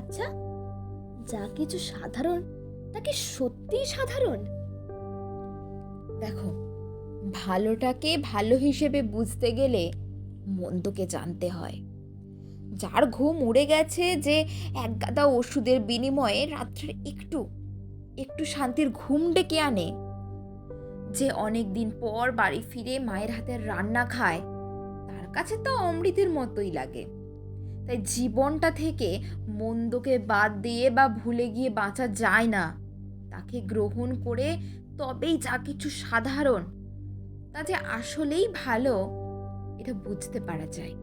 আচ্ছা, যা কিছু সাধারণ তা কি সত্যিই সাধারণ? দেখো, ভালোটাকে ভালো হিসেবে বুঝতে গেলে মন্দকে জানতে হয়। যার ঘুম উড়ে গেছে, যে একগাদা ওষুধের বিনিময়ে রাত্রে একটু একটু শান্তির ঘুম ডেকে আনে, যে অনেক দিন পর বাড়ি ফিরে মায়ের হাতের রান্না খায়, তার কাছে তা অমৃতের মতোই লাগে। তাই জীবনটা থেকে মন্দকে বাদ দিয়ে বা ভুলে গিয়ে বাঁচা যায় না। তাকে গ্রহণ করে তবেই যা কিছু সাধারণ তা যে আসলেই ভালো, এটা বুঝতে পারা যায়।